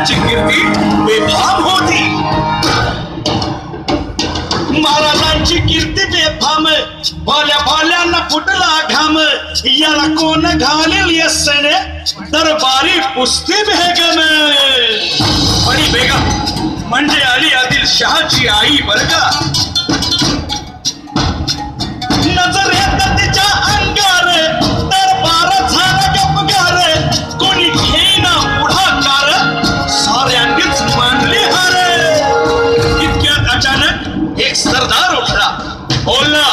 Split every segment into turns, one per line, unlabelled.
महाराजांची कीर्ती बेफाम होती. महाराजांची कीर्ती बेफाम, भाल्या भाल्यांना फुटला घाम. याला कोण घालेल यस्सने, दरबारी पुसती बेगम. आणि बेगम म्हणजे अली आदिलशहाची आई बर का. नजरेत तिच्या अंगार दरबार झाला गपगार. कोणी घेईना पुढाकार, साऱ्यांनीच मानली हार. इतक्यात अचानक एक सरदार उठला. बोलला,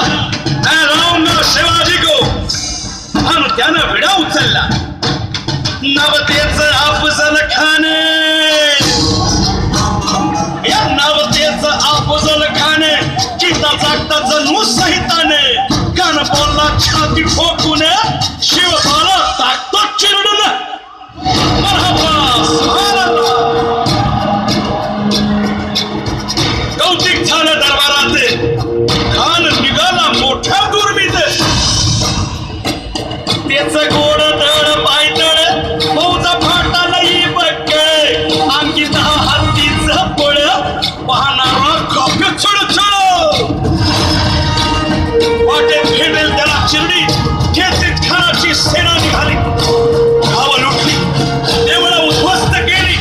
मैं लाऊंगा शिवाजी को. आणि त्यानं विडा उचलला. नवतेचं अफजल खान, या नवतेचं अफजल खान चिता जागता जणू सहिताने. कान बोलला छाती ठोकून, शिवबाला टाकतो चिरडून. मरहबा, सुभानअल्लाह. कौतिक झालं दरबारात. खान निघाला मोठ्या दुर्मीत. त्याच गोड दड पायदळ, फौजा फाटालाही बक्के. अंगी 10 हत्तीचं पळ, पाहणारा कॉफी चढ. वाटेत भेटेल त्याला चिरडी, घेतीत खानाची सेना निघाली. गावं लुटली, देवळं उद्ध्वस्त केली,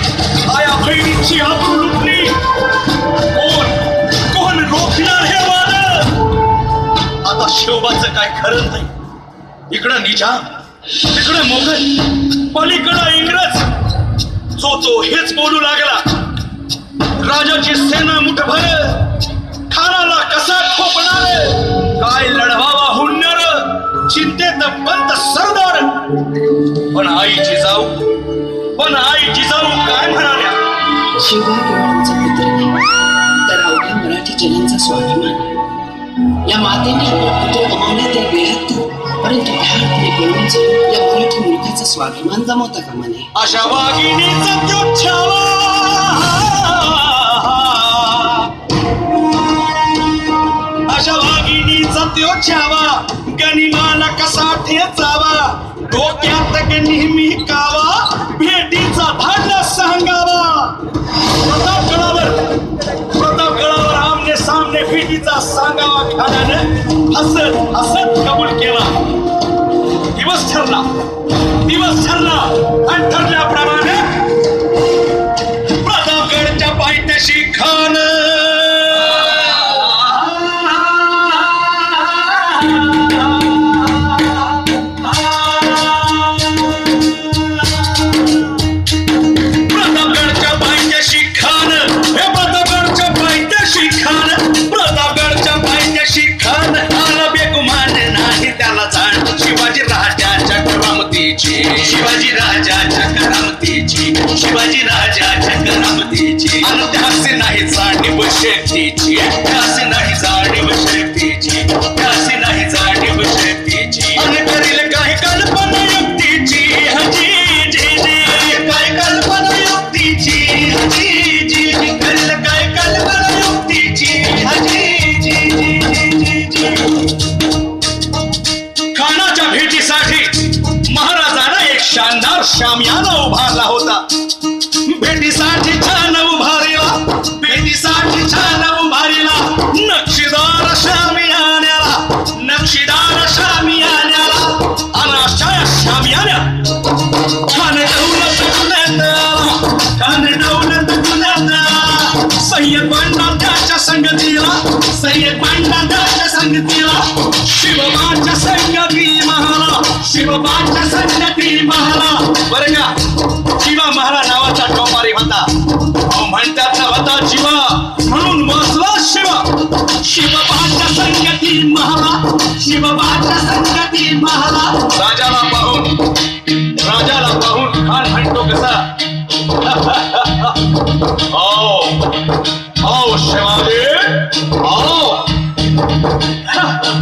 आया बहिणीची आबरू लुटली. कोण रोखणार हे वादळ. आता शिवबाचं काय खरं नाही. इकडं निजाम, तिकडं मोगल, पलीकडं इंग्रज. जो तो हेच बोलू लागला. राजाची सेना मुठभर, खानाला कसा ठोपणार. काय लढवावा हुन्नर, चिंतेत बंद सरदार. पण आई जिजाऊ काय म्हणाल्या.
शिवबा केवळ आमचा पुत्र नाही, तर अवघ्या मराठी जनांचा स्वाभिमान आहे. या मातेने आपला पुत्र गमावण्यात या बेहत्तर, परंतु ढाळपणे बोलून या मराठी मुलखाचा स्वाभिमान गमावता कामा नये.
अशा वाघिणीचा त्यो छावा, अशा वाघिणीचा त्यो छावा. गनिमाला कसा ठेचावा, डोक्यात नेहमी कावा. भेटीचा भांडा सांगावा. प्रतापगडावर आमने सामने भेटीचा सांगावा. खानानं हसत हसत कबूल केला. दिवस ठरला आणि ठरल्याप्रमाणे प्रतापगडच्या पायथ्याशी खान. शिवाजी राजाच्या करामतीची. आणि त्यासे नाही जाणीव शक्तीची, त्यासे नाही जाणीव शक्तीची, त्यासे नाही जाणीव शक्तीची. आणि करील काही कल्पना युक्तीची. हजी जी जी, काय कल्पना युक्तीची. हजी जी जी, करील काय कल्पना युक्तीची. हजी जी जी जी. खानाच्या भेटीसाठी महाराजांना एक शानदार शामियाना उभारला होता. भेटीसाठी छान उभारीला, भेटीसाठी छान उभारीला. नक्षीदार शामियान्याला, नक्षीदार शामियान्याला. आणि अशा शामियान्या खान दौलत गुन्ह्यात. सय्यद बंडा त्याच्या संगतीला, सय्यद बंडा त्याच्या संगतीला. शिवबाच्या संगती महाला, शिवबाच्या संगती महाला. बरं का, शिवा महारा नावाचा टोपारी होता. म्हणतात ना होता शिवा, म्हणून बसला शिवा. शिवबाच्या संगती महाला, शिवबाच्या संगती महाला. राजाला पाहून खान म्हणतो कसा. आओ शिवाजी, आओ,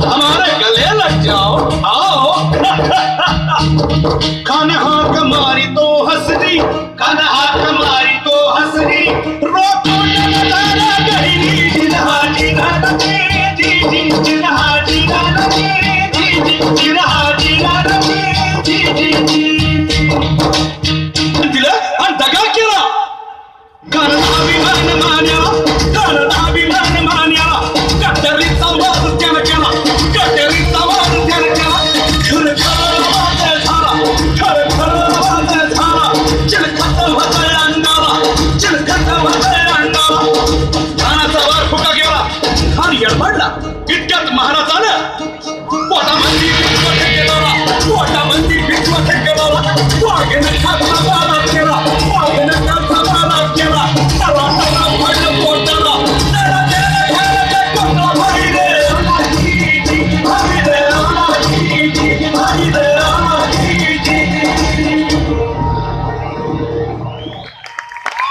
हमारे गले लग जाओ, आओ. खान हाक मारी तो हंसनी, खान हाक मारी तो हंसनी. रोको नजारा गहिनी, जिन्हाजी गानती, जी जी जिन्हाजी गानती, जी जी जिन्हाजी गानती, जी जी. दिलं आणि दगा केला. इतक्यात महाराजानं पोटामध्ये विश्वास केला, पोटामध्ये विश्वास केला, वाघेनं खाल्ला